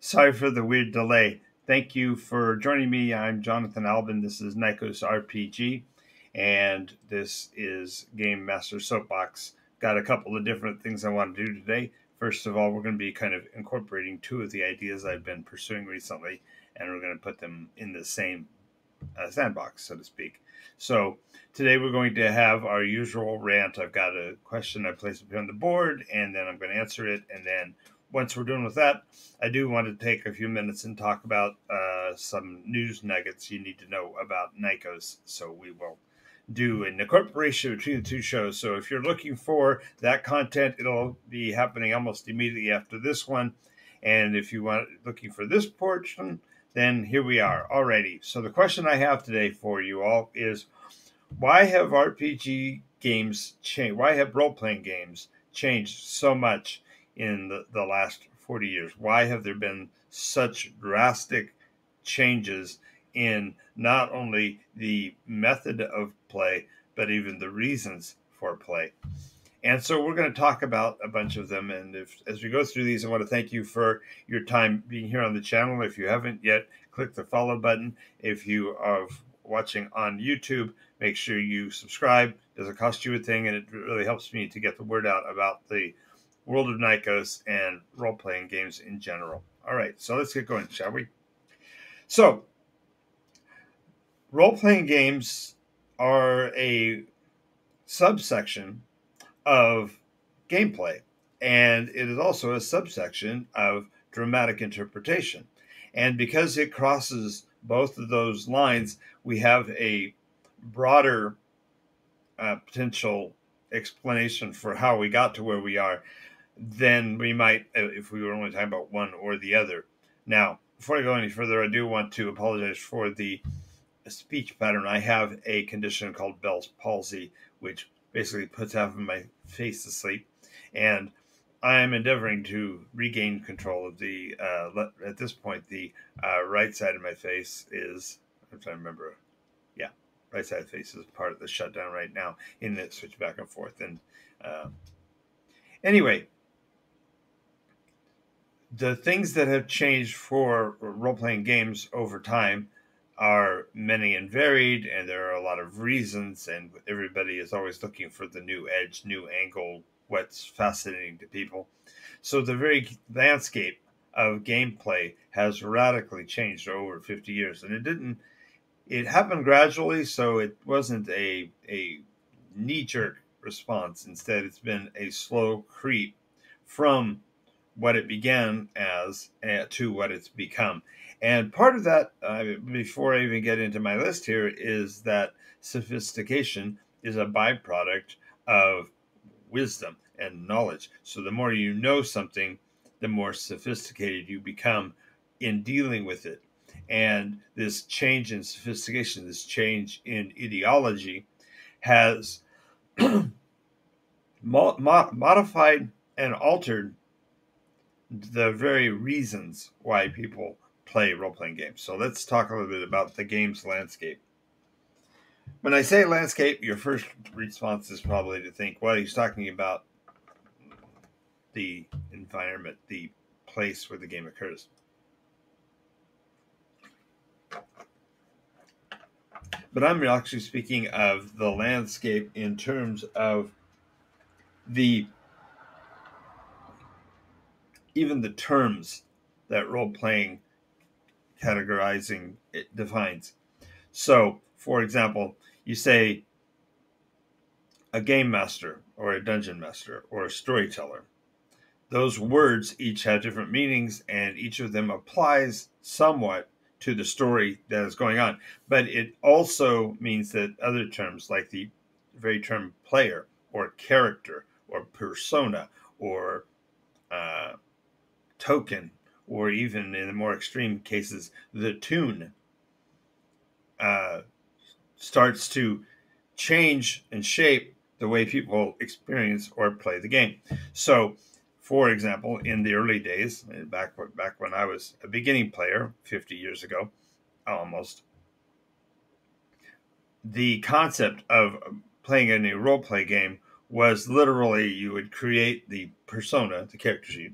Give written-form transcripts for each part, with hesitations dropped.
Sorry for the weird delay. Thank you for joining me. I'm Jonathan Albin. This is NycosRPG, and this is Game Master Soapbox. Got a couple of different things I want to do today. First of all, we're going to be kind of incorporating two of the ideas I've been pursuing recently, and we're going to put them in the same sandbox, so to speak. So today we're going to have our usual rant. I've got a question I placed up on the board, and then I'm going to answer it, and then once we're done with that, I do want to take a few minutes and talk about some news nuggets you need to know about Nikos. So we will do an incorporation between the two shows. So if you're looking for that content, it'll be happening almost immediately after this one. And if you want looking for this portion, then here we are. Alrighty. So the question I have today for you all is, why have RPG games changed? Why have role-playing games changed so much in the last 40 years? Why have there been such drastic changes in not only the method of play, but even the reasons for play? And so we're going to talk about a bunch of them. And as we go through these, I want to thank you for your time being here on the channel. If you haven't yet, click the follow button. If you are watching on YouTube, make sure you subscribe. It doesn't cost you a thing, and it really helps me to get the word out about the world of Nikos and role-playing games in general. All right, so let's get going, shall we? So, role-playing games are a subsection of gameplay, and it is also a subsection of dramatic interpretation. And because it crosses both of those lines, we have a broader potential explanation for how we got to where we are than we might if we were only talking about one or the other. Now, before I go any further, I do want to apologize for the speech pattern. I have a condition called Bell's palsy, which basically puts half of my face to sleep, and I am endeavoring to regain control of the, at this point, the right side of my face is, I'm trying to remember, yeah, right side of the face is part of the shutdown right now, in that switch back and forth. And anyway, the things that have changed for role-playing games over time are many and varied, and there are a lot of reasons, and everybody is always looking for the new edge, new angle, what's fascinating to people. So the very landscape of gameplay has radically changed over 50 years, and it happened gradually, so it wasn't a knee-jerk response. Instead, it's been a slow creep from what it began as to what it's become. And part of that, before I even get into my list here, is that sophistication is a byproduct of wisdom and knowledge. So the more you know something, the more sophisticated you become in dealing with it. And this change in sophistication, this change in ideology has modified and altered the very reasons why people play role-playing games. So let's talk a little bit about the game's landscape. When I say landscape, your first response is probably to think, well, he's talking about the environment, the place where the game occurs. But I'm actually speaking of the landscape in terms of even the terms that role-playing categorizing it defines. So, for example, you say a game master or a dungeon master or a storyteller. Those words each have different meanings, and each of them applies somewhat to the story that is going on. But it also means that other terms, like the very term player or character or persona or token, or even in the more extreme cases, the tune, starts to change and shape the way people experience or play the game. So, for example, in the early days, back when I was a beginning player 50 years ago, almost, the concept of playing in a role-play game was literally you would create the persona, the character sheet,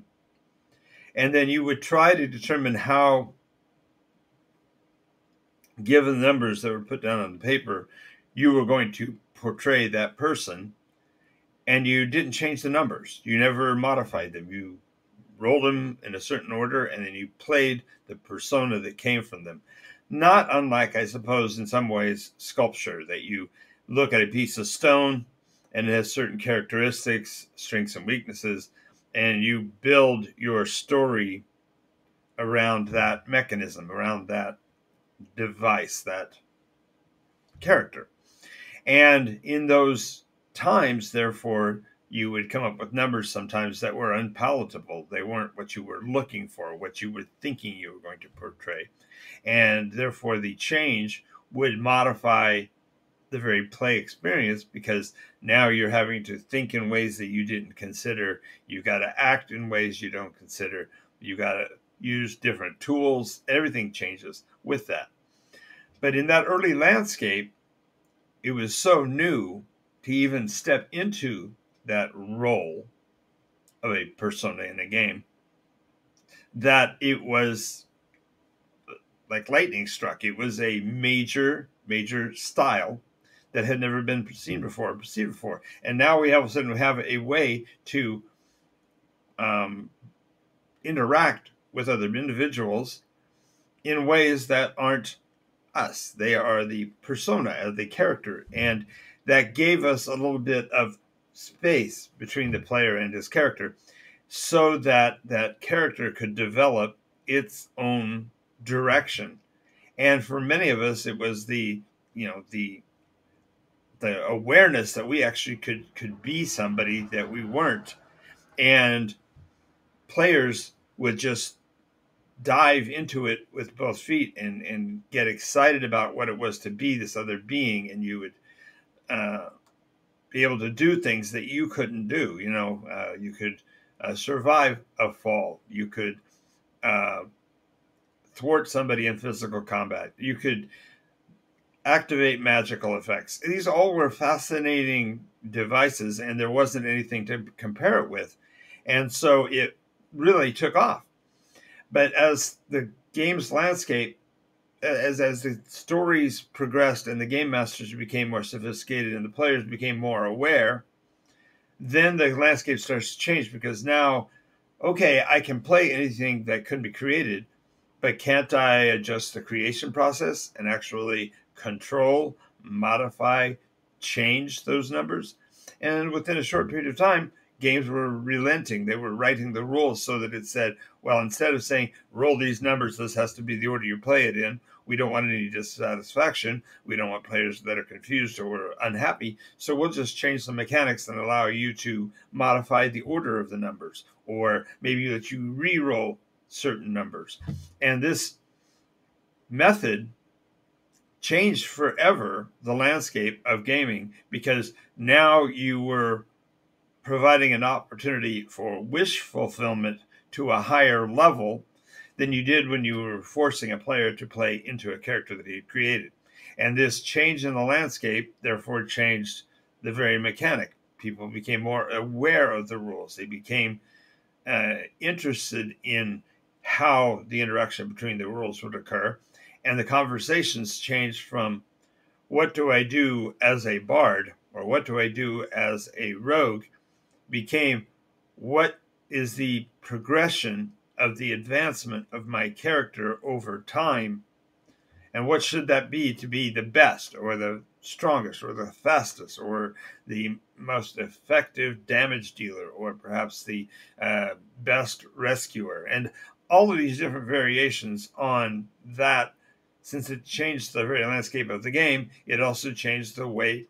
And then you would try to determine how, given the numbers that were put down on the paper, you were going to portray that person. And you didn't change the numbers. You never modified them. You rolled them in a certain order, and then you played the persona that came from them. Not unlike, I suppose, in some ways, sculpture, that you look at a piece of stone and it has certain characteristics, strengths and weaknesses, and you build your story around that mechanism, around that device, that character. And in those times, therefore, you would come up with numbers sometimes that were unpalatable. They weren't what you were looking for, what you were thinking you were going to portray. And therefore, the change would modify the very play experience, because now you're having to think in ways that you didn't consider. You got to act in ways you don't consider. You got to use different tools. Everything changes with that. But in that early landscape, it was so new to even step into that role of a persona in a game that it was like lightning struck. It was a major style that had never been perceived before. And now we all of a sudden have a way to interact with other individuals in ways that aren't us. They are the persona, the character. And that gave us a little bit of space between the player and his character, so that that character could develop its own direction. And for many of us, it was the awareness that we actually could be somebody that we weren't. And players would just dive into it with both feet and get excited about what it was to be this other being. And you would be able to do things that you couldn't do. You could survive a fall. You could thwart somebody in physical combat. You could activate magical effects. These all were fascinating devices, and there wasn't anything to compare it with. And so it really took off. But as the game's landscape, as the stories progressed and the game masters became more sophisticated and the players became more aware, then the landscape starts to change, because now, okay, I can play anything that could be created, but can't I adjust the creation process and actually control, modify, change those numbers? And within a short period of time, games were relenting. They were writing the rules so that it said, well, instead of saying, roll these numbers, this has to be the order you play it in. We don't want any dissatisfaction. We don't want players that are confused or unhappy. So we'll just change the mechanics and allow you to modify the order of the numbers, or maybe let you re-roll certain numbers. And this method changed forever the landscape of gaming, because now you were providing an opportunity for wish fulfillment to a higher level than you did when you were forcing a player to play into a character that he had created. And this change in the landscape therefore changed the very mechanic. People became more aware of the rules. They became interested in how the interaction between the rules would occur. And the conversations changed from, what do I do as a bard, or what do I do as a rogue, became, what is the progression of the advancement of my character over time, and what should that be to be the best, or the strongest, or the fastest, or the most effective damage dealer, or perhaps the best rescuer. And all of these different variations on that, since it changed the very landscape of the game, it also changed the way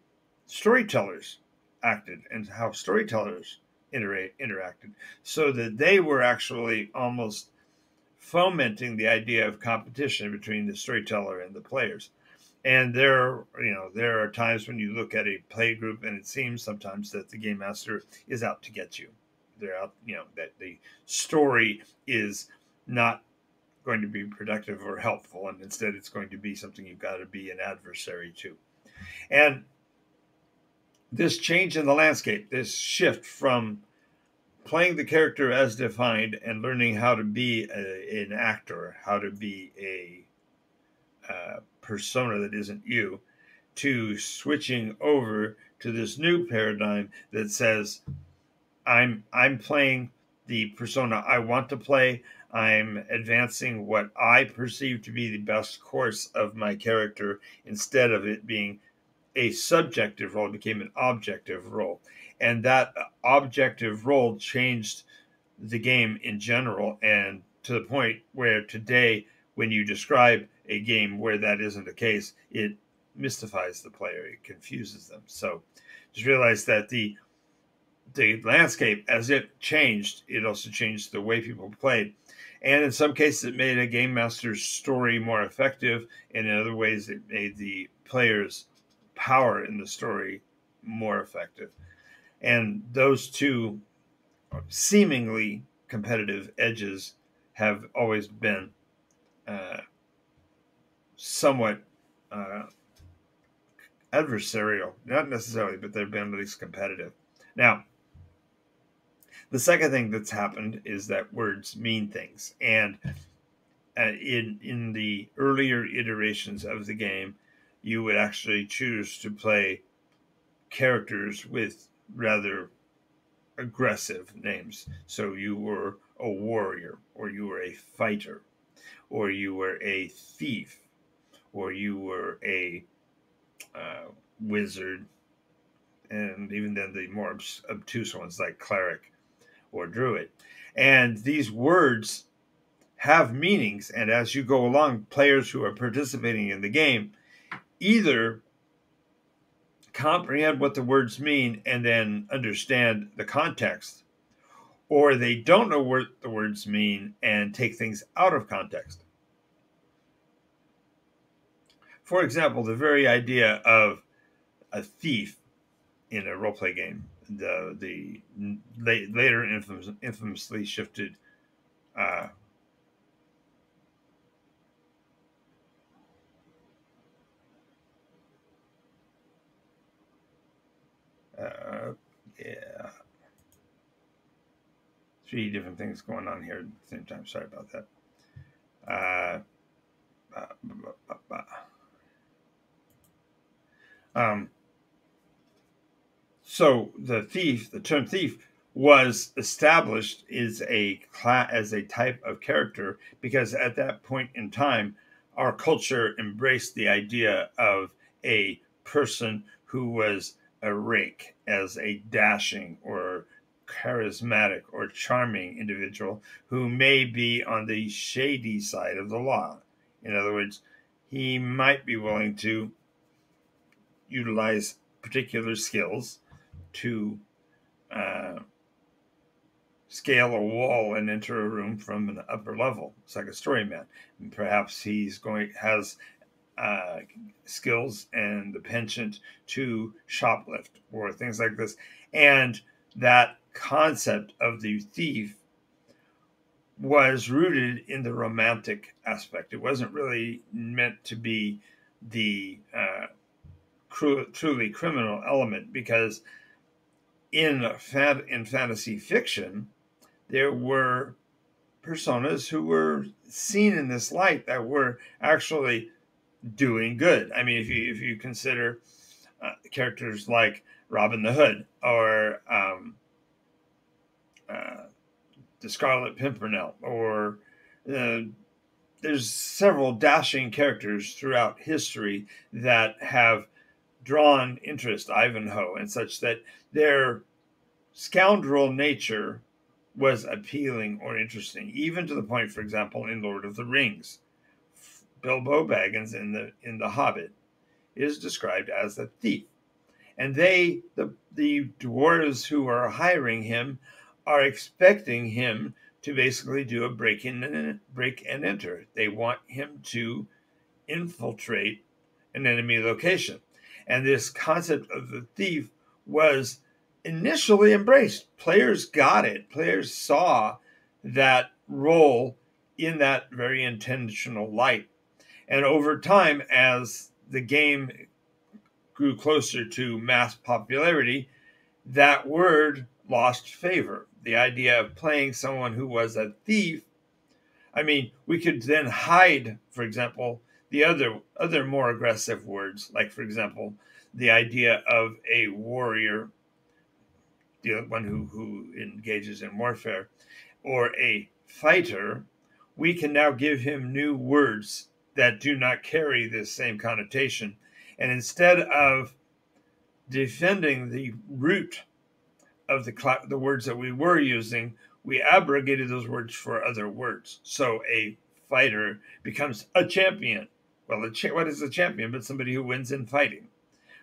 storytellers acted and how storytellers interacted, so that they were actually almost fomenting the idea of competition between the storyteller and the players. And there are times when you look at a play group and it seems sometimes that the game master is out to get you. They're out, that the story is not going to be productive or helpful, and instead it's going to be something you've got to be an adversary to. And this change in the landscape, this shift from playing the character as defined and learning how to be an actor, how to be a persona that isn't you, to switching over to this new paradigm that says I'm playing the persona I want to play. I'm advancing what I perceive to be the best course of my character instead of it being a subjective role. It became an objective role. And that objective role changed the game in general, and to the point where today, when you describe a game where that isn't the case, it mystifies the player, it confuses them. So just realize that the landscape, as it changed, it also changed the way people played. And in some cases, it made a game master's story more effective, and in other ways, it made the player's power in the story more effective. And those two seemingly competitive edges have always been somewhat adversarial, not necessarily, but they've been at least competitive. Now, the second thing that's happened is that words mean things, and in the earlier iterations of the game, you would actually choose to play characters with rather aggressive names. So you were a warrior, or you were a fighter, or you were a thief, or you were a wizard, and even then the more obtuse ones like cleric or druid. And these words have meanings, and as you go along, players who are participating in the game either comprehend what the words mean and then understand the context, or they don't know what the words mean and take things out of context. For example, the very idea of a thief in a role-play game, the later infamously shifted yeah, three different things going on here at the same time. Sorry about that. So the term thief was established as a type of character because at that point in time, our culture embraced the idea of a person who was a rake as a dashing or charismatic or charming individual who may be on the shady side of the law. In other words, he might be willing to utilize particular skills to scale a wall and enter a room from an upper level. It's like a story man. And perhaps has skills and the penchant to shoplift or things like this. And that concept of the thief was rooted in the romantic aspect. It wasn't really meant to be the truly criminal element, because in fantasy fiction, there were personas who were seen in this light that were actually doing good. I mean, if you consider characters like Robin the Hood or the Scarlet Pimpernel, or there's several dashing characters throughout history that have drawn interest, Ivanhoe and such, that their scoundrel nature was appealing or interesting, even to the point, for example, in Lord of the Rings, Bilbo Baggins in the Hobbit is described as a thief, and the dwarves who are hiring him are expecting him to basically do a break and enter. They want him to infiltrate an enemy location. And this concept of the thief was initially embraced. Players got it. Players saw that role in that very intentional light. And over time, as the game grew closer to mass popularity, that word lost favor the idea of playing someone who was a thief, I mean, we could then hide, for example, the other more aggressive words, like, for example, the idea of a warrior, the one who engages in warfare, or a fighter. We can now give him new words that do not carry this same connotation. And instead of defending the root of the words that we were using, we abrogated those words for other words. So a fighter becomes a champion. Well, what is a champion but somebody who wins in fighting?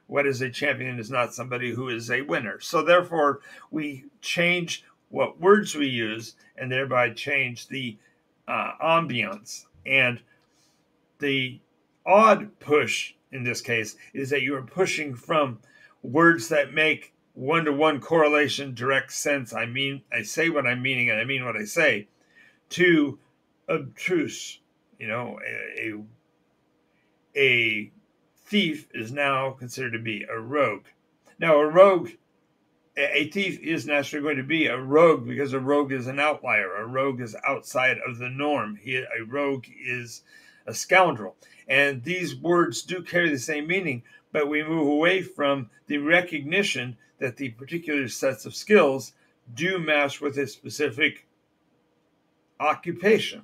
What is a champion is not somebody who is a winner. So therefore, we change what words we use and thereby change the ambiance. And the odd push in this case is that you are pushing from words that make one-to-one correlation, direct sense. I say what I'm meaning and I mean what I say, to obtruse. A thief is now considered to be a rogue. Now, a thief is naturally going to be a rogue because a rogue is an outlier. A rogue is outside of the norm. A rogue is a scoundrel. And these words do carry the same meaning, but we move away from the recognition that the particular sets of skills do match with a specific occupation.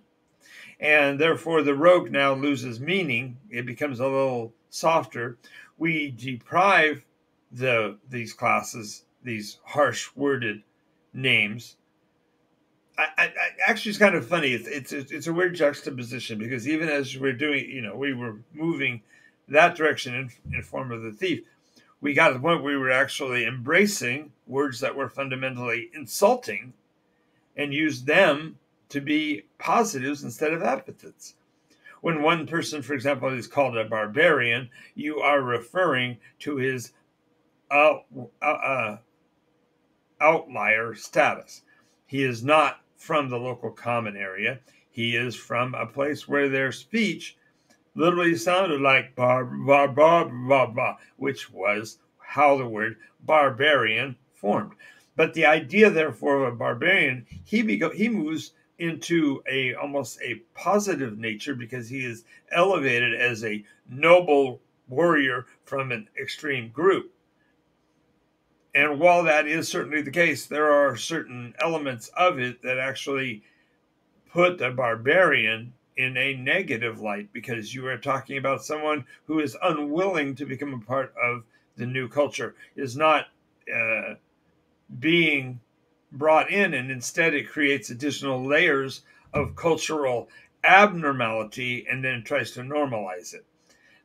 And therefore, the rogue now loses meaning. It becomes a little softer. We deprive these classes, these harsh-worded names. Actually, it's kind of funny. It's a weird juxtaposition because even as we're doing, we were moving that direction in form of the thief, we got to the point where we were actually embracing words that were fundamentally insulting and used them to be positives instead of epithets. When one person, for example, is called a barbarian, you are referring to his outlier status. He is not from the local common area. He is from a place where their speech literally sounded like bar, bar, bar, bar, bar, which was how the word barbarian formed. But the idea, therefore, of a barbarian, he moves into almost a positive nature because he is elevated as a noble warrior from an extreme group. And while that is certainly the case, there are certain elements of it that actually put the barbarian in a negative light because you are talking about someone who is unwilling to become a part of the new culture, is not being brought in, and instead it creates additional layers of cultural abnormality and then tries to normalize it.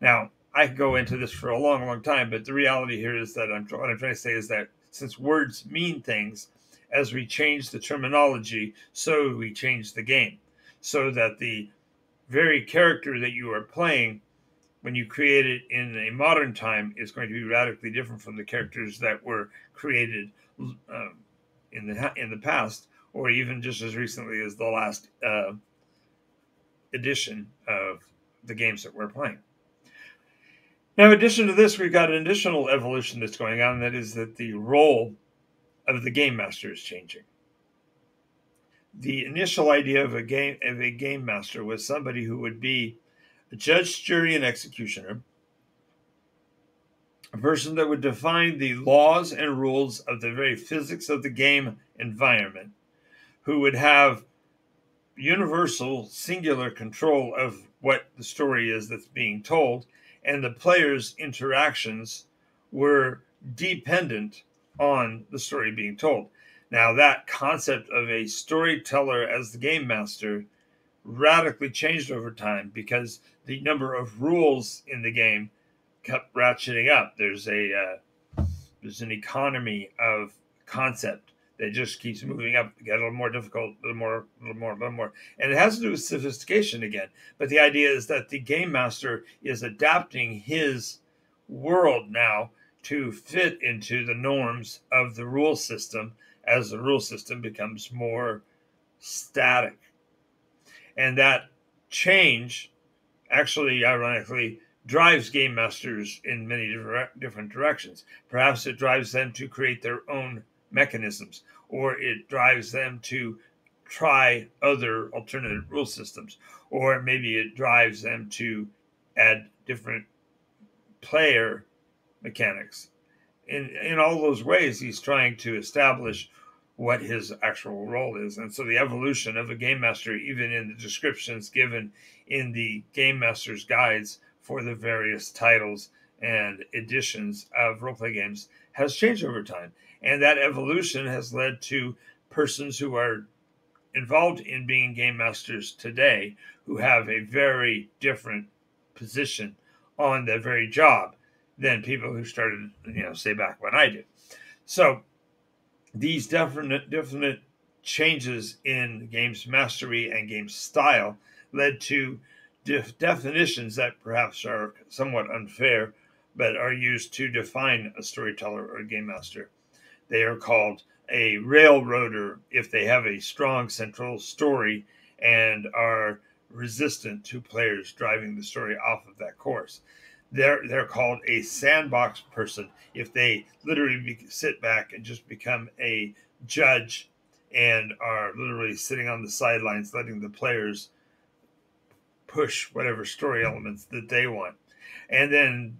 Now, I could go into this for a long, long time, but the reality here is that what I'm trying to say is that since words mean things, as we change the terminology, so we change the game. So that the very character that you are playing when you create it in a modern time is going to be radically different from the characters that were created in the past, or even just as recently as the last edition of the games that we're playing. Now, in addition to this, we've got an additional evolution that's going on, and that is that the role of the game master is changing. The initial idea of a game master was somebody who would be a judge, jury, and executioner, a person that would define the laws and rules of the very physics of the game environment, who would have universal, singular control of what the story is that's being told, and the players' interactions were dependent on the story being told. Now, that concept of a storyteller as the game master radically changed over time because the number of rules in the game kept ratcheting up. There's an economy of concept that just keeps moving up, get a little more difficult, a little more. And it has to do with sophistication again. But the idea is that the game master is adapting his world now to fit into the norms of the rule system as the rule system becomes more static. And that change actually, ironically, drives game masters in many different directions. Perhaps it drives them to create their own mechanisms, or it drives them to try other alternative rule systems, or maybe it drives them to add different player mechanics. In all those ways, he's trying to establish what his actual role is. And so the evolution of a game master, even in the descriptions given in the game master's guides for the various titles and editions of roleplay games, has changed over time. And that evolution has led to persons who are involved in being game masters today who have a very different position on the very job than people who started, say back when I did. So these definite changes in games mastery and game style led to definitions that perhaps are somewhat unfair, but are used to define a storyteller or a game master. They are called a railroader if they have a strong central story and are resistant to players driving the story off of that course. They're called a sandbox person if they literally sit back and just become a judge and are literally sitting on the sidelines letting the players push whatever story elements that they want. And then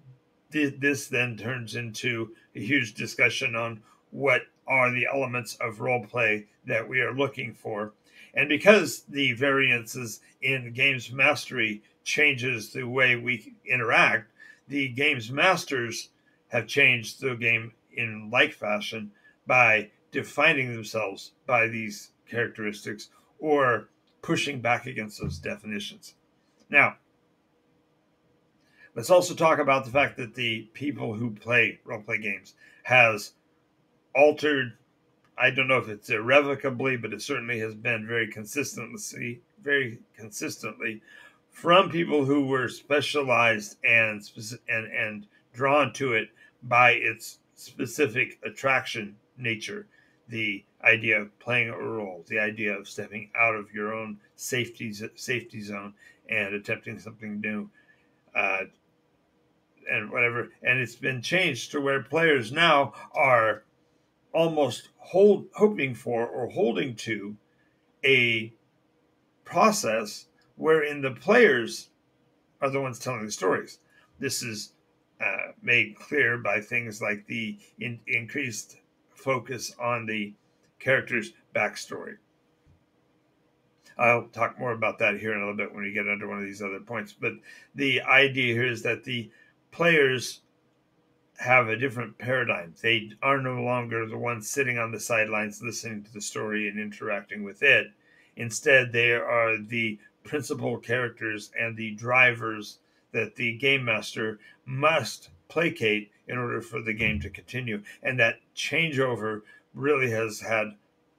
this then turns into a huge discussion on what are the elements of role play that we are looking for. And because the variances in games mastery changes the way we interact, the games masters have changed the game in like fashion by defining themselves by these characteristics or pushing back against those definitions. Now, let's also talk about the fact that the people who play role-play games has altered, I don't know if it's irrevocably, but it certainly has been very consistently from people who were specialized and drawn to it by its specific attraction nature, the idea of playing a role, the idea of stepping out of your own safety zone and attempting something new, and whatever. And it's been changed to where players now are almost hoping for or holding to a process wherein the players are the ones telling the stories. This is made clear by things like the increased focus on the character's backstory. I'll talk more about that here in a little bit when we get under one of these other points. But the idea here is that the players have a different paradigm. They are no longer the ones sitting on the sidelines listening to the story and interacting with it. Instead, they are the principal characters and the drivers that the game master must placate in order for the game to continue. And that changeover really has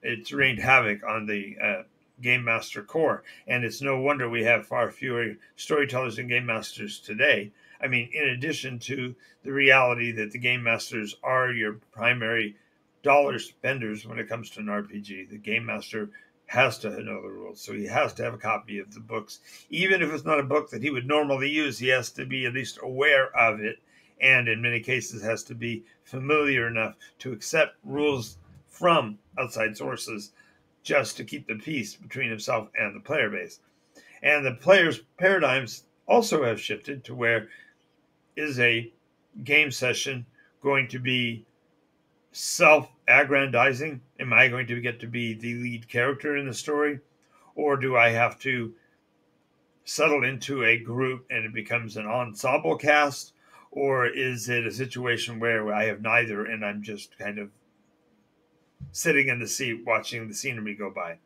it's rained havoc on the game master core. And it's no wonder we have far fewer storytellers and game masters today. I mean, in addition to the reality that the game masters are your primary dollar spenders when it comes to an RPG, the game master has to know the rules. So he has to have a copy of the books. Even if it's not a book that he would normally use, he has to be at least aware of it. And in many cases has to be familiar enough to accept rules from outside sources just to keep the peace between himself and the player base. And the players' paradigms also have shifted to where is a game session going to be self-aggrandizing? Am I going to get to be the lead character in the story? Or do I have to settle into a group and it becomes an ensemble cast? Or is it a situation where I have neither and I'm just kind of sitting in the seat watching the scenery go by?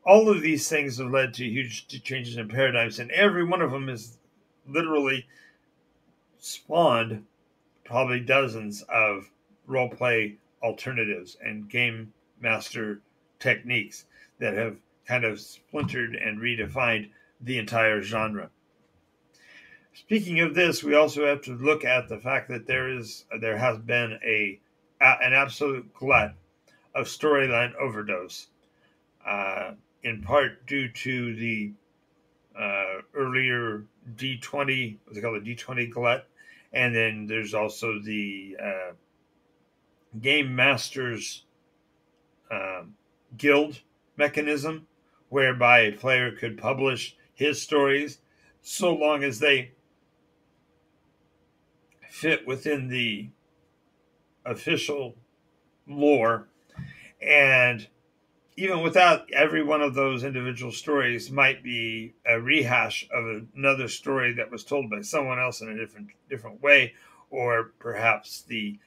All of these things have led to huge changes in paradigms, and every one of them is literally spawned probably dozens of role play alternatives and game master techniques that have kind of splintered and redefined the entire genre. Speaking of this, we also have to look at the fact that there has been an absolute glut of storyline overdose, in part due to the earlier D20, what's it called, the D20 glut. And then there's also the game masters guild mechanism whereby a player could publish his stories so long as they fit within the official lore. And even without, every one of those individual stories might be a rehash of another story that was told by someone else in a different way, or perhaps the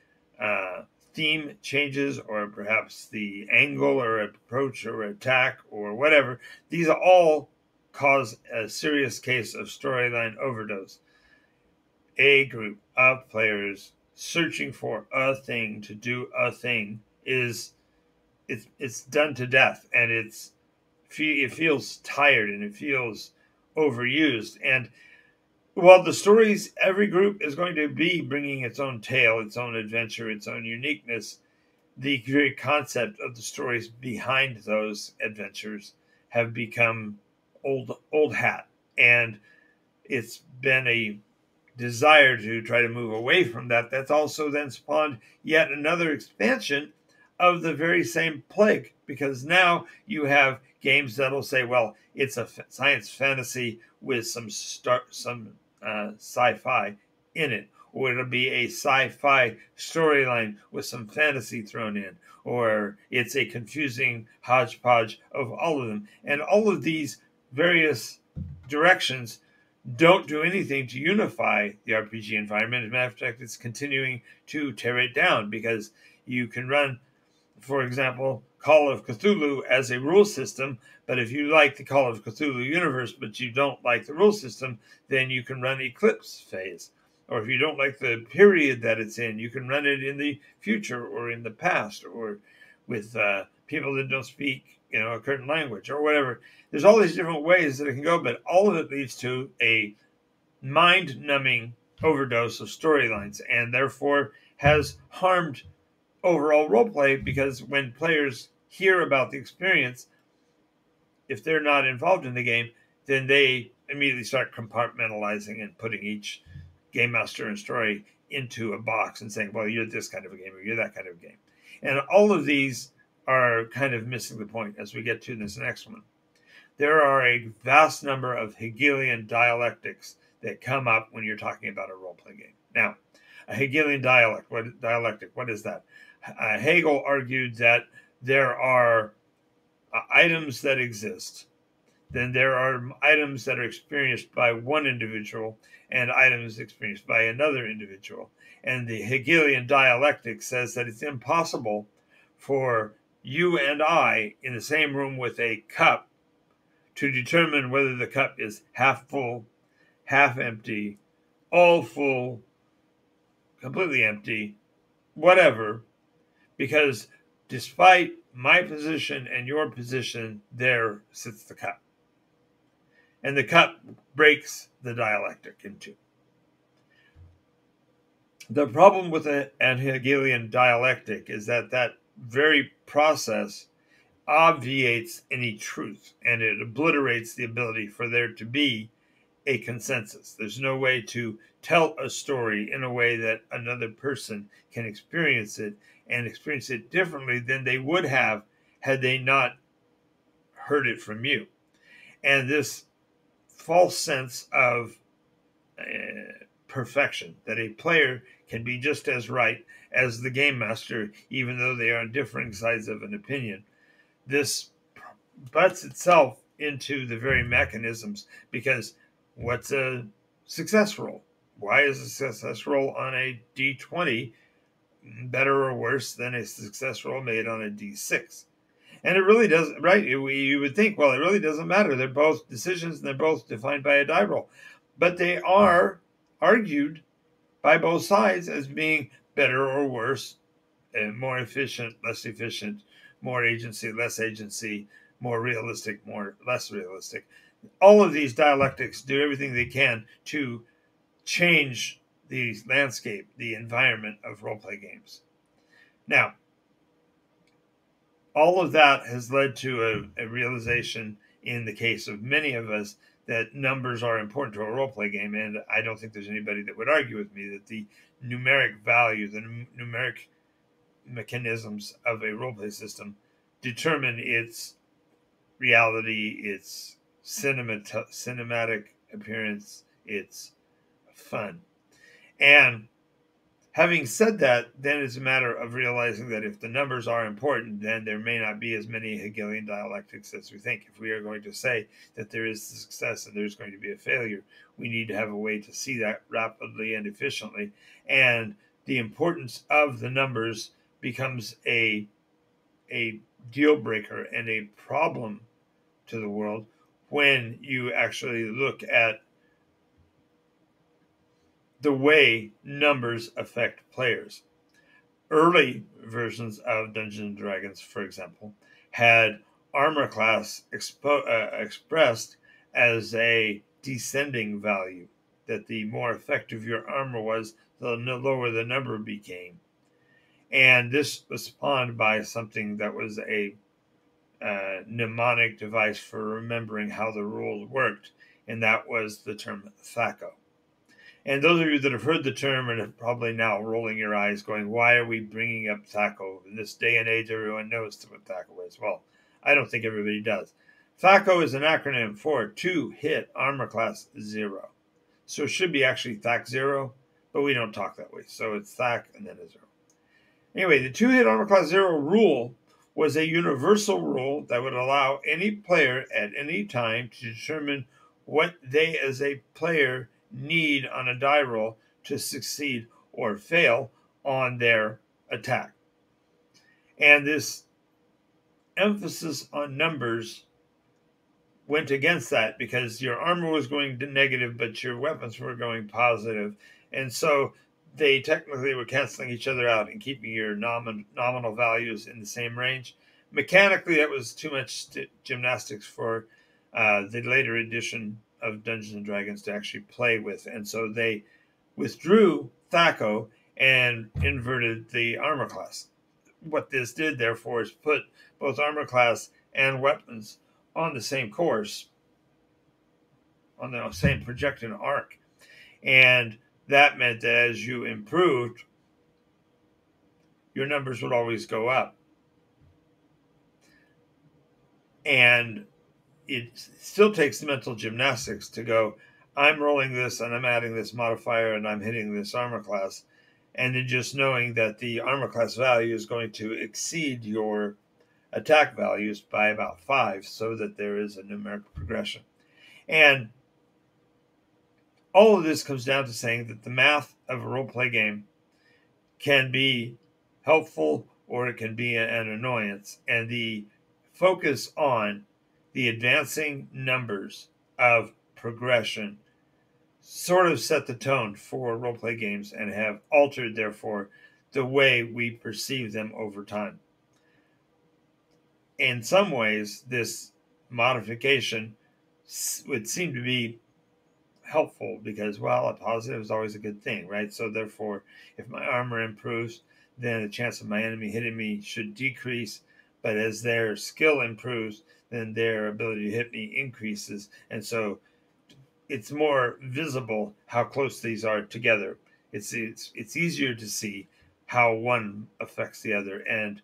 theme changes, or perhaps the angle or approach or attack or whatever. These all cause a serious case of storyline overdose. A group of players searching for a thing to do a thing is it's done to death, and it feels tired and it feels overused. And while the stories, every group is going to be bringing its own tale, its own adventure, its own uniqueness, the very concept of the stories behind those adventures have become old hat. And it's been a desire to try to move away from that. That's also then spawned yet another expansion of the very same plague, because now you have games that'll say, well, it's a science fantasy with some sci-fi in it, or it'll be a sci-fi storyline with some fantasy thrown in, or it's a confusing hodgepodge of all of them. And all of these various directions don't do anything to unify the RPG environment. As a matter of fact, it's continuing to tear it down, because you can run, for example, Call of Cthulhu as a rule system, but if you like the Call of Cthulhu universe, but you don't like the rule system, then you can run Eclipse Phase. Or if you don't like the period that it's in, you can run it in the future or in the past, or with people that don't speak, a certain language or whatever. There's all these different ways that it can go, but all of it leads to a mind-numbing overdose of storylines, and therefore has harmed overall roleplay, because when players hear about the experience, if they're not involved in the game, then they immediately start compartmentalizing and putting each game master and story into a box and saying, well, you're this kind of a game or you're that kind of a game. And all of these are kind of missing the point as we get to this next one. There are a vast number of Hegelian dialectics that come up when you're talking about a role-play game. Now, a Hegelian dialectic, what is that? Hegel argued that there are items that exist, then there are items that are experienced by one individual and items experienced by another individual. And the Hegelian dialectic says that it's impossible for you and I in the same room with a cup to determine whether the cup is half full, half empty, all full, completely empty, whatever, because despite my position and your position, there sits the cup. And the cup breaks the dialectic in two. The problem with an Hegelian dialectic is that that very process obviates any truth, and it obliterates the ability for there to be a consensus. There's no way to tell a story in a way that another person can experience it, and experience it differently than they would have had they not heard it from you. And this false sense of perfection, that a player can be just as right as the game master, even though they are on differing sides of an opinion, this butts itself into the very mechanisms, because what's a success roll? Why is a success roll on a D20 better or worse than a success roll made on a D6? And it really doesn't, right? You would think, well, it really doesn't matter. They're both decisions and they're both defined by a die roll. But they are argued by both sides as being better or worse, more efficient, less efficient, more agency, less agency, more realistic, more less realistic. All of these dialectics do everything they can to change the landscape, the environment of role-play games. Now, all of that has led to a realization in the case of many of us that numbers are important to a role-play game, and I don't think there's anybody that would argue with me that the numeric value, the numeric mechanisms of a role-play system determine its reality, its cinematic appearance, its fun. And having said that, then it's a matter of realizing that if the numbers are important, then there may not be as many Hegelian dialectics as we think. If we are going to say that there is success and there's going to be a failure, we need to have a way to see that rapidly and efficiently. And the importance of the numbers becomes a deal breaker and a problem to the world when you actually look at the way numbers affect players. Early versions of Dungeons and Dragons, for example, had armor class expressed as a descending value, that the more effective your armor was, the lower the number became. And this was spawned by something that was a mnemonic device for remembering how the rules worked, and that was the term THACO. And those of you that have heard the term are probably now rolling your eyes going, why are we bringing up THACO? In this day and age, everyone knows what THACO is. Well, I don't think everybody does. THACO is an acronym for 2-hit armor class 0. So it should be actually THAC 0, but we don't talk that way. So it's THAC and then a 0. Anyway, the 2-hit armor class 0 rule was a universal rule that would allow any player at any time to determine what they as a player need on a die roll to succeed or fail on their attack. And this emphasis on numbers went against that because your armor was going to negative, but your weapons were going positive. And so they technically were canceling each other out and keeping your nominal values in the same range. Mechanically, that was too much gymnastics for the later edition of Dungeons and Dragons to actually play with. And so they withdrew THACO and inverted the armor class. What this did, therefore, is put both armor class and weapons on the same course, on the same projected arc. And that meant that as you improved, your numbers would always go up. And it still takes mental gymnastics to go, I'm rolling this and I'm adding this modifier and I'm hitting this armor class. And then just knowing that the armor class value is going to exceed your attack values by about 5 so that there is a numerical progression. And all of this comes down to saying that the math of a role-play game can be helpful or it can be an annoyance. And the focus on the advancing numbers of progression sort of set the tone for role-play games and have altered, therefore, the way we perceive them over time. In some ways, this modification would seem to be helpful because, well, a positive is always a good thing, right? So therefore, if my armor improves, then the chance of my enemy hitting me should decrease. But as their skill improves, then their ability to hit me increases. And so it's more visible how close these are together. It's easier to see how one affects the other. And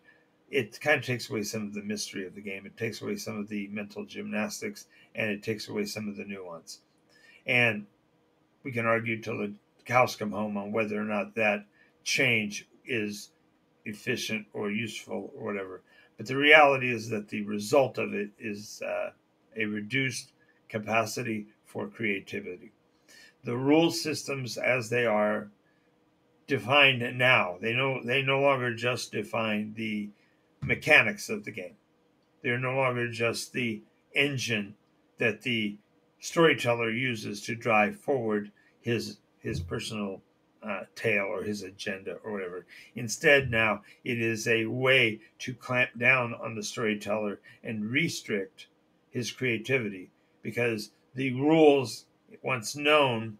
it kind of takes away some of the mystery of the game. It takes away some of the mental gymnastics, and it takes away some of the nuance. And we can argue till the cows come home on whether or not that change is efficient or useful or whatever. But the reality is that the result of it is a reduced capacity for creativity. The rule systems as they are defined now, they no longer just define the mechanics of the game. They're no longer just the engine that the storyteller uses to drive forward his personal tale or his agenda or whatever. Instead, now it is a way to clamp down on the storyteller and restrict his creativity, because the rules, once known,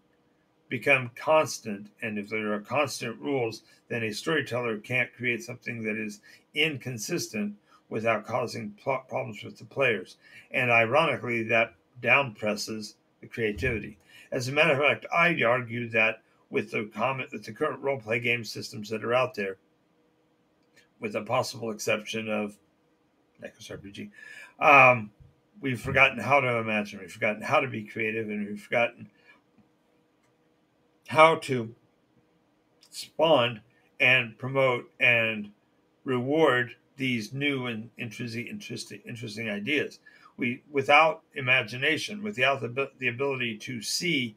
become constant. And if there are constant rules, then a storyteller can't create something that is inconsistent without causing problems with the players. And ironically, that down presses the creativity. As a matter of fact, I'd argue that with the current role-play game systems that are out there, with the possible exception of NycosRPG. We've forgotten how to imagine. We've forgotten how to be creative, and we've forgotten how to spawn and promote and reward these new and interesting ideas. Without imagination, without the ability to see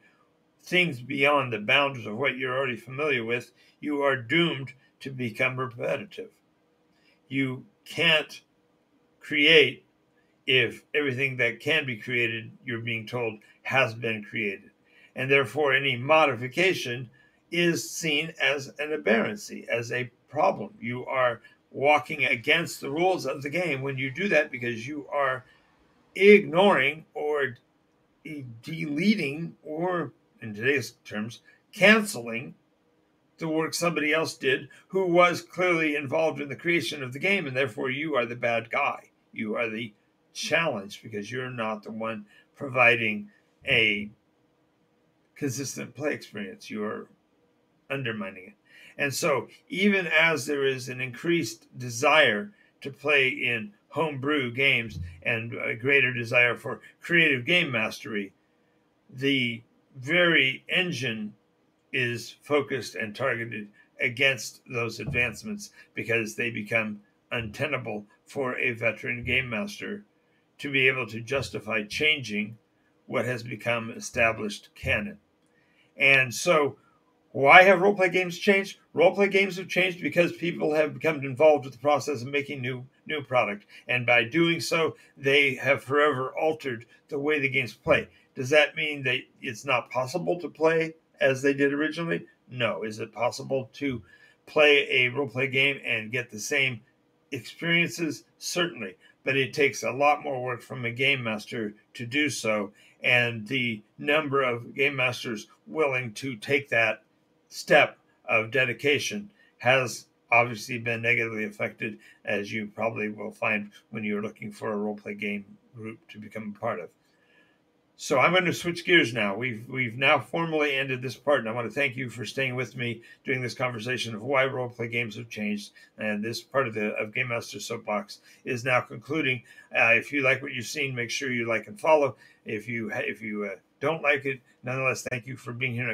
things beyond the boundaries of what you're already familiar with, you are doomed to become repetitive. You can't create if everything that can be created, you're being told, has been created. And therefore, any modification is seen as an aberrancy, as a problem. You are walking against the rules of the game when you do that, because you are ignoring or deleting, or in today's terms, canceling the work somebody else did who was clearly involved in the creation of the game, and therefore you are the bad guy. You are the challenge because you're not the one providing a consistent play experience. You're undermining it. And so even as there is an increased desire to play in homebrew games and a greater desire for creative game mastery, the very engine is focused and targeted against those advancements because they become untenable for a veteran game master to be able to justify changing what has become established canon. And so why have role-play games changed? Role-play games have changed because people have become involved with the process of making new product. And by doing so, they have forever altered the way the games play. Does that mean that it's not possible to play as they did originally? No. Is it possible to play a role-play game and get the same experiences? Certainly. But it takes a lot more work from a game master to do so. And the number of game masters willing to take that step of dedication has obviously been negatively affected, as you probably will find when you're looking for a role-play game group to become a part of. So I'm going to switch gears now. We've now formally ended this part, and I want to thank you for staying with me during this conversation of why role-play games have changed. And this part of Game Master Soapbox is now concluding. If you like what you've seen, make sure you like and follow. If you don't like it, nonetheless, thank you for being here.